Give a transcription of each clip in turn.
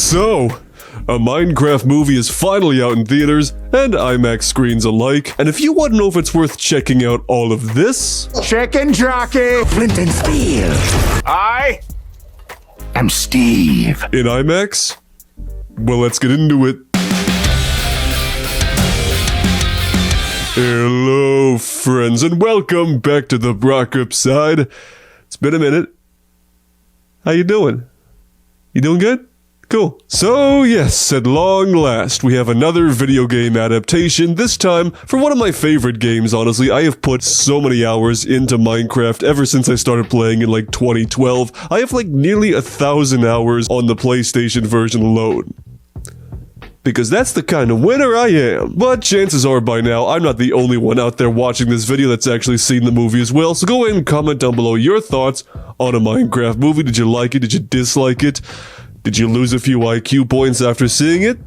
So, a Minecraft movie is finally out in theaters and IMAX screens alike, and if you want to know if it's worth checking out all of this... Chicken jockey! Flint and steel. I am Steve. In IMAX? Well, let's get into it. Hello, friends, and welcome back to the Brockopp side. It's been a minute. How you doing? You doing good? Cool. So yes, at long last, we have another video game adaptation, this time for one of my favorite games, honestly. I have put so many hours into Minecraft ever since I started playing in like 2012. I have like nearly 1,000 hours on the PlayStation version alone. Because that's the kind of winner I am. But chances are by now, I'm not the only one out there watching this video that's actually seen the movie as well, so go ahead and comment down below your thoughts on a Minecraft movie. Did you like it? Did you dislike it? Did you lose a few IQ points after seeing it?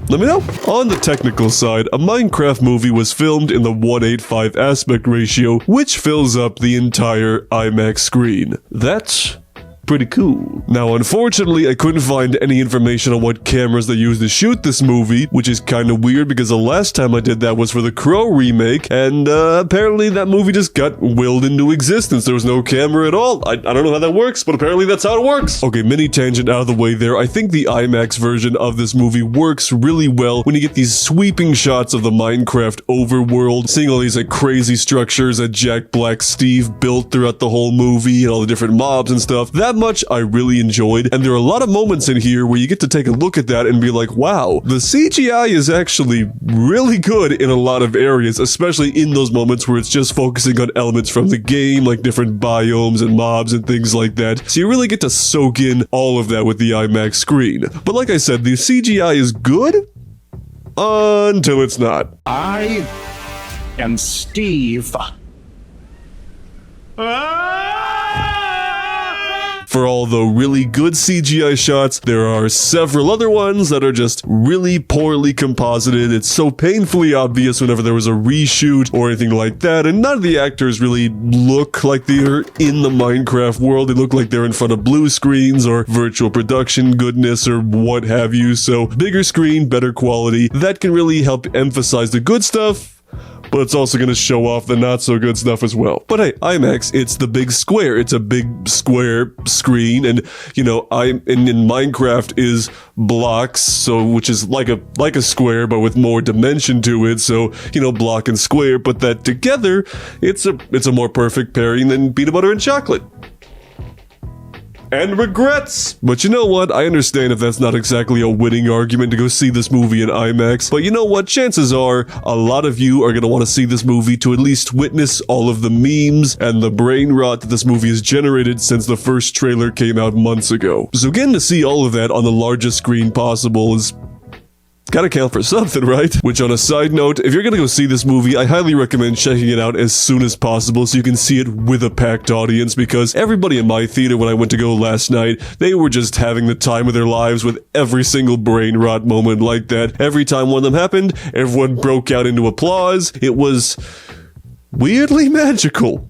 Let me know. On the technical side, a Minecraft movie was filmed in the 1:8:5 aspect ratio, which fills up the entire IMAX screen. That's pretty cool. Now, unfortunately, I couldn't find any information on what cameras they used to shoot this movie, which is kind of weird because the last time I did that was for the Crow remake, and apparently that movie just got willed into existence. There was no camera at all. I don't know how that works, but apparently that's how it works. Okay, mini tangent out of the way there. I think the IMAX version of this movie works really well when you get these sweeping shots of the Minecraft overworld, seeing all these like crazy structures that Jack Black Steve built throughout the whole movie and all the different mobs and stuff. That much I really enjoyed, and there are a lot of moments in here where you get to take a look at that and be like, wow, the CGI is actually really good in a lot of areas, especially in those moments where it's just focusing on elements from the game, like different biomes and mobs and things like that. So you really get to soak in all of that with the IMAX screen. But like I said, the CGI is good until it's not. I am Steve. For all the really good CGI shots, there are several other ones that are just really poorly composited. It's so painfully obvious whenever there was a reshoot or anything like that, and none of the actors really look like they're in the Minecraft world. They look like they're in front of blue screens or virtual production goodness or what have you. So bigger screen, better quality. That can really help emphasize the good stuff, but it's also going to show off the not so good stuff as well. But hey, IMAX, it's the big square. It's a big square screen, and you know, in Minecraft is blocks, so which is like a square but with more dimension to it. So you know, block and square, put that together, it's a more perfect pairing than peanut butter and chocolate. And regrets. But you know what? I understand if that's not exactly a winning argument to go see this movie in IMAX. But you know what? Chances are a lot of you are going to want to see this movie to at least witness all of the memes and the brain rot that this movie has generated since the first trailer came out months ago. So getting to see all of that on the largest screen possible is gotta count for something, right? Which, on a side note, if you're gonna go see this movie, I highly recommend checking it out as soon as possible so you can see it with a packed audience, because everybody in my theater when I went to go last night, they were just having the time of their lives with every single brain rot moment like that. Every time one of them happened, everyone broke out into applause. It was weirdly magical.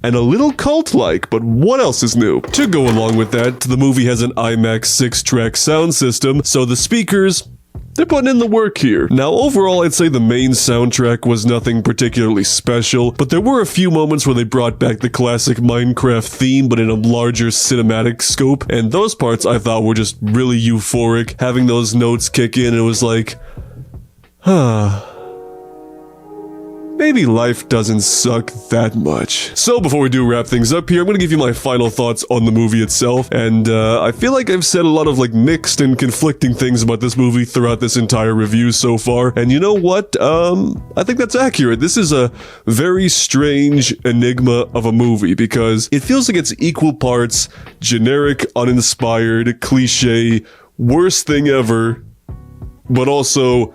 And a little cult-like, but what else is new? To go along with that, the movie has an IMAX 6-track sound system, so the speakers, they're putting in the work here. Now, overall, I'd say the main soundtrack was nothing particularly special, but there were a few moments where they brought back the classic Minecraft theme, but in a larger cinematic scope, and those parts I thought were just really euphoric. Having those notes kick in, it was like, maybe life doesn't suck that much. So before we do wrap things up here, I'm going to give you my final thoughts on the movie itself, and I feel like I've said a lot of like mixed and conflicting things about this movie throughout this entire review so far, and you know what? I think that's accurate. This is a very strange enigma of a movie because it feels like it's equal parts generic, uninspired, cliche, worst thing ever, but also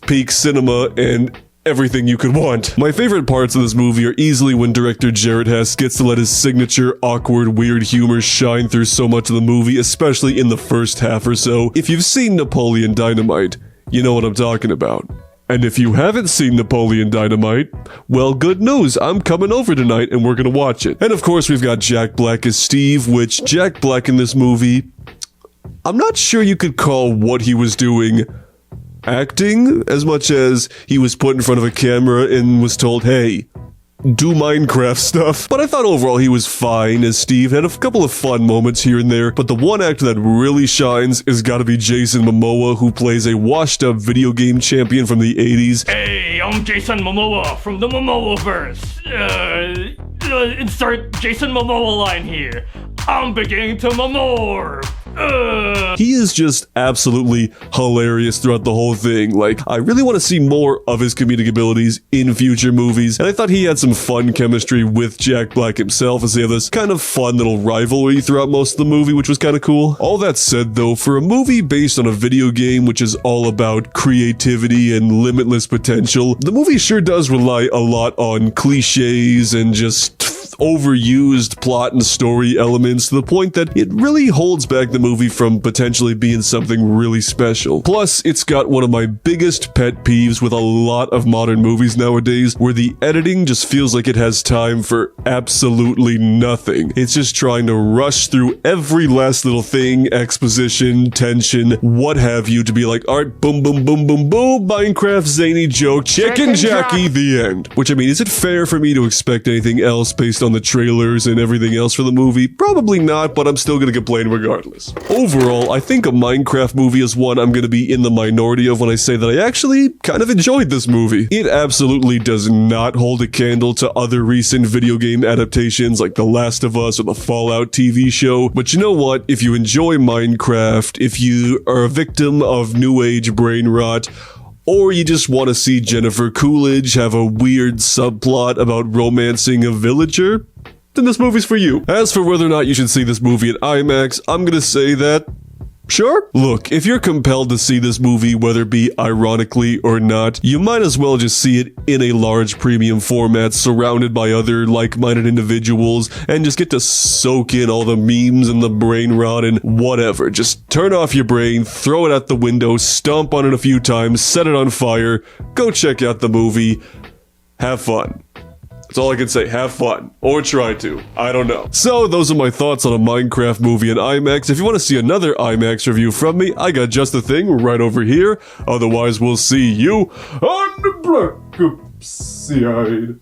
peak cinema and everything you could want. My favorite parts of this movie are easily when director Jared Hess gets to let his signature awkward, weird humor shine through so much of the movie, especially in the first half or so. If you've seen Napoleon Dynamite, you know what I'm talking about. And if you haven't seen Napoleon Dynamite, well, good news, I'm coming over tonight and we're gonna watch it. And of course, we've got Jack Black as Steve, which Jack Black in this movie, I'm not sure you could call what he was doing acting as much as he was put in front of a camera and was told, hey, do Minecraft stuff. But I thought overall he was fine as Steve, had a couple of fun moments here and there, but the one actor that really shines has gotta be Jason Momoa, who plays a washed up video game champion from the 80s. Hey, I'm Jason Momoa from the Momoaverse. Insert Jason Momoa line here. I'm beginning to Momoa. He is just absolutely hilarious throughout the whole thing. Like, I really want to see more of his comedic abilities in future movies, and I thought he had some fun chemistry with Jack Black himself, as they have this kind of fun little rivalry throughout most of the movie, which was kind of cool. All that said, though, for a movie based on a video game which is all about creativity and limitless potential, the movie sure does rely a lot on cliches and just overused plot and story elements to the point that it really holds back the movie from potentially being something really special. Plus, it's got one of my biggest pet peeves with a lot of modern movies nowadays, where the editing just feels like it has time for absolutely nothing. It's just trying to rush through every last little thing, exposition, tension, what have you, to be like, alright, boom, boom, boom, boom, boom, Minecraft zany joke, chicken Jackie, the end. Which, I mean, is it fair for me to expect anything else based on the trailers and everything else for the movie? Probably not, but I'm still gonna complain regardless. Overall, I think a Minecraft movie is one I'm gonna be in the minority of when I say that I actually kind of enjoyed this movie. It absolutely does not hold a candle to other recent video game adaptations like The Last of Us or the Fallout TV show, but you know what? If you enjoy Minecraft, if you are a victim of new age brain rot, or you just want to see Jennifer Coolidge have a weird subplot about romancing a villager, then this movie's for you. As for whether or not you should see this movie at IMAX, I'm gonna say that, sure. Look, if you're compelled to see this movie, whether it be ironically or not, you might as well just see it in a large premium format surrounded by other like-minded individuals and just get to soak in all the memes and the brain rot and whatever. Just turn off your brain, throw it out the window, stomp on it a few times, set it on fire, go check out the movie, have fun. That's all I can say. Have fun. Or try to. I don't know. So, those are my thoughts on a Minecraft movie in IMAX. If you want to see another IMAX review from me, I got just the thing right over here. Otherwise, we'll see you on the Brockopp side.